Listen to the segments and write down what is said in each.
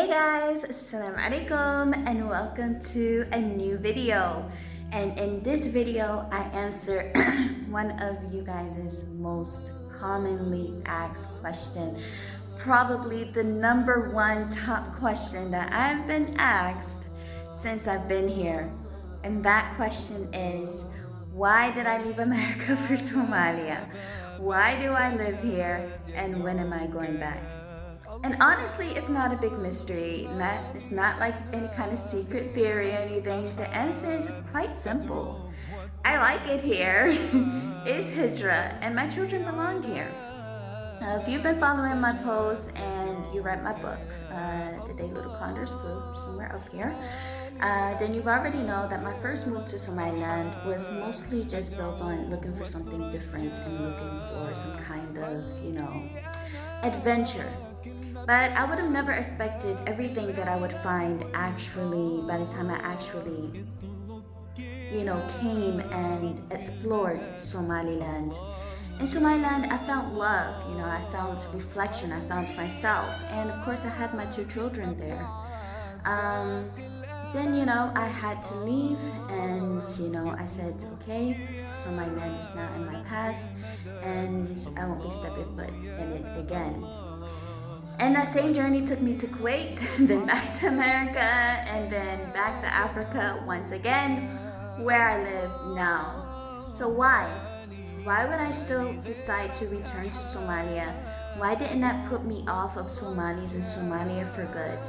Hey guys, Assalamu alaikum and welcome to a new video. And in this video, I answer one of you guys' most commonly asked question. Probably the number one top question that I've been asked since I've been here. And that question is, why did I leave America for Somalia? Why do I live here? And when am I going back? And honestly, it's not a big mystery. It's not like any kind of secret theory or anything. The answer is quite simple. I like it here. It's Hijra, and my children belong here. If you've been following my posts and you read my book, The Day Little Condors Flew Somewhere Up Here, then you've already know that my first move to Somaliland was mostly just built on looking for something different and looking for some kind of, adventure. But I would have never expected everything that I would find actually by the time I actually, came and explored Somaliland. In Somaliland, I found love, I found reflection, I found myself, and of course I had my two children there. Then, I had to leave and, I said, okay, Somaliland is now in my past and I won't be stepping foot in it again. And that same journey took me to Kuwait, then back to America, and then back to Africa once again, where I live now. So why? Why would I still decide to return to Somalia? Why didn't that put me off of Somalis and Somalia for good?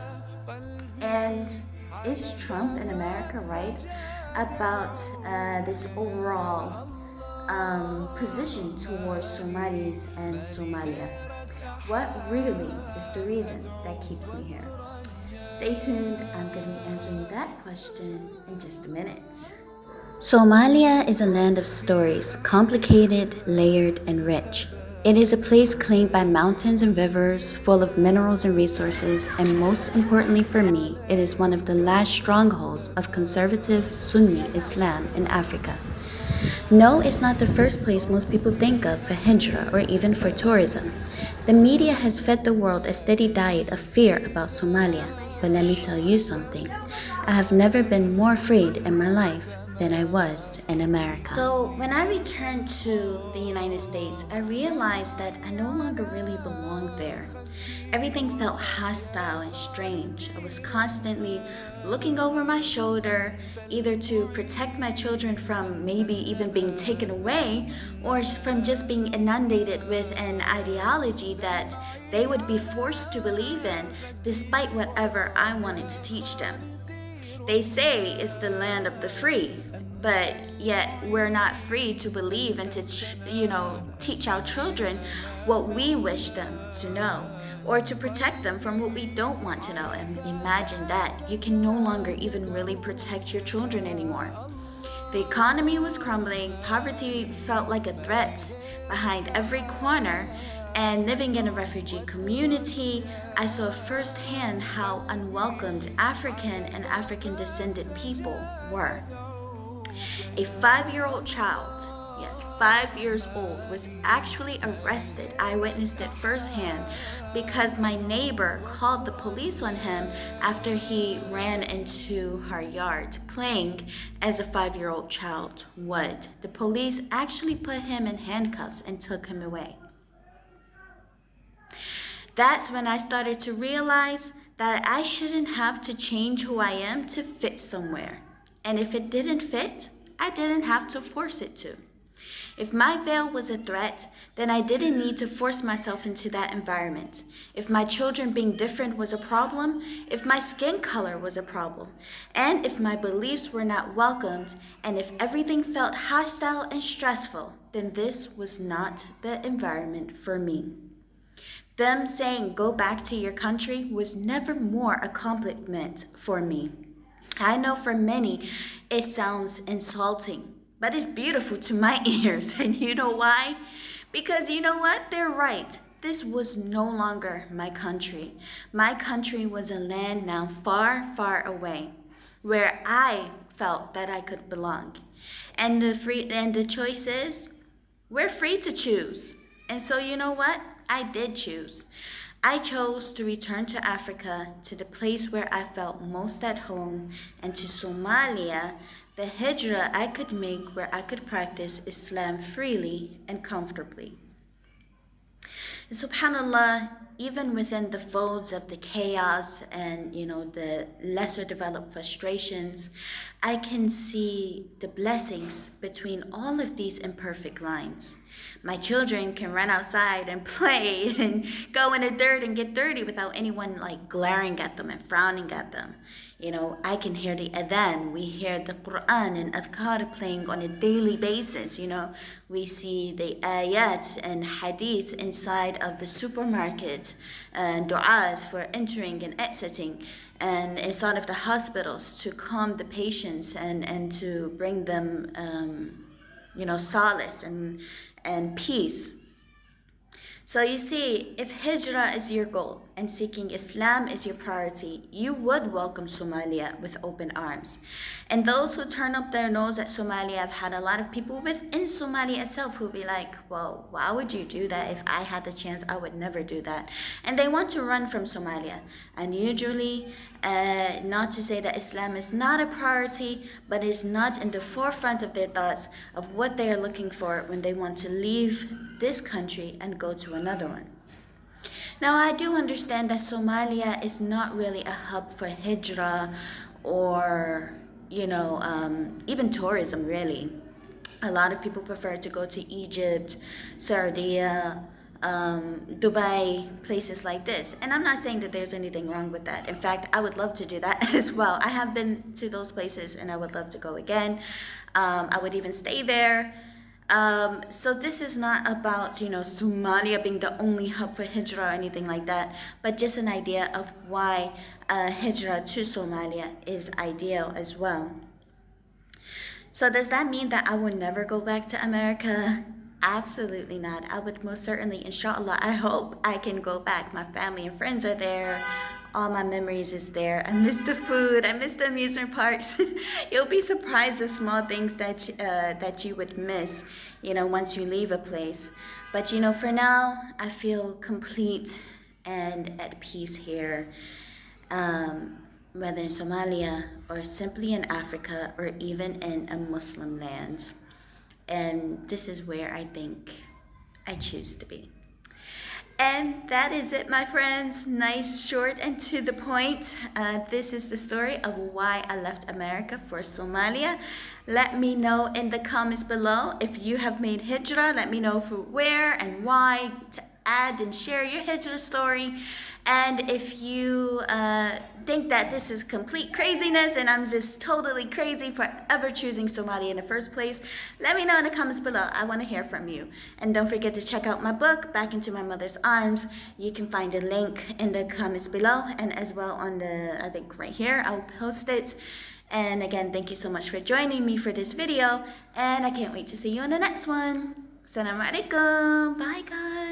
And is Trump in America right about this overall position towards Somalis and Somalia? What really is the reason that keeps me here? Stay tuned, I'm going to be answering that question in just a minute. Somalia is a land of stories, complicated, layered, and rich. It is a place claimed by mountains and rivers, full of minerals and resources, and most importantly for me, it is one of the last strongholds of conservative Sunni Islam in Africa. No, it's not the first place most people think of for Hijra or even for tourism. The media has fed the world a steady diet of fear about Somalia, but let me tell you something. I have never been more afraid in my life than I was in America. So when I returned to the United States, I realized that I no longer really belonged there. Everything felt hostile and strange. I was constantly looking over my shoulder, either to protect my children from maybe even being taken away, or from just being inundated with an ideology that they would be forced to believe in, despite whatever I wanted to teach them. They say it's the land of the free, but yet we're not free to believe and to, teach our children what we wish them to know, or to protect them from what we don't want to know. And imagine that. You can no longer even really protect your children anymore. The economy was crumbling, poverty felt like a threat behind every corner, and living in a refugee community, I saw firsthand how unwelcomed African and African-descended people were. A 5-year-old child, yes, 5 years old, was actually arrested. I witnessed it firsthand because my neighbor called the police on him after he ran into her yard playing as a 5-year-old child would. The police actually put him in handcuffs and took him away. That's when I started to realize that I shouldn't have to change who I am to fit somewhere. And if it didn't fit, I didn't have to force it to. If my veil was a threat, then I didn't need to force myself into that environment. If my children being different was a problem, if my skin color was a problem, and if my beliefs were not welcomed, and if everything felt hostile and stressful, then this was not the environment for me. Them saying go back to your country was never more a compliment for me. I know for many it sounds insulting, but it's beautiful to my ears. And you know why? Because you know what? They're right. This was no longer my country. My country was a land now far, far away, where I felt that I could belong. And the choice is, we're free to choose. And so you know what? I did choose. I chose to return to Africa, to the place where I felt most at home, and to Somalia, the Hijrah I could make where I could practice Islam freely and comfortably. And subhanallah, even within the folds of the chaos and the lesser developed frustrations, I can see the blessings between all of these imperfect lines. My children can run outside and play and go in the dirt and get dirty without anyone like glaring at them and frowning at them. I can hear the adhan. We hear the Quran and adhkar playing on a daily basis. We see the ayat and hadith inside of the supermarket and du'as for entering and exiting, and inside of the hospitals to calm the patients and to bring them, solace and peace. So you see, if Hijrah is your goal and seeking Islam is your priority, you would welcome Somalia with open arms. And those who turn up their nose at Somalia, I've had a lot of people within Somalia itself who be like, well, why would you do that? If I had the chance, I would never do that. And they want to run from Somalia. And usually, not to say that Islam is not a priority, but is not in the forefront of their thoughts of what they are looking for when they want to leave this country and go to another one. Now, I do understand that Somalia is not really a hub for Hijrah or, even tourism, really. A lot of people prefer to go to Egypt, Saudi Arabia, Dubai, places like this. And I'm not saying that there's anything wrong with that. In fact, I would love to do that as well. I have been to those places and I would love to go again. I would even stay there. So this is not about, Somalia being the only hub for Hijrah or anything like that, but just an idea of why Hijrah to Somalia is ideal as well. So does that mean that I will never go back to America? Absolutely not. I would most certainly, inshallah, I hope I can go back. My family and friends are there. All my memories is there. I miss the food. I miss the amusement parks. You'll be surprised the small things that you would miss, once you leave a place. But, for now, I feel complete and at peace here, whether in Somalia or simply in Africa or even in a Muslim land. And this is where I think I choose to be. And that is it, my friends. Nice, short, and to the point. This is the story of why I left America for Somalia. Let me know in the comments below if you have made Hijrah. Let me know for where and why to add and share your Hijrah story. And if you think that this is complete craziness and I'm just totally crazy for ever choosing Somalia in the first place, let me know in the comments below. I want to hear from you. And don't forget to check out my book, Back into My Mother's Arms. You can find a link in the comments below and as well on I think right here, I'll post it. And again, thank you so much for joining me for this video. And I can't wait to see you in the next one. Assalamu alaikum. Bye, guys.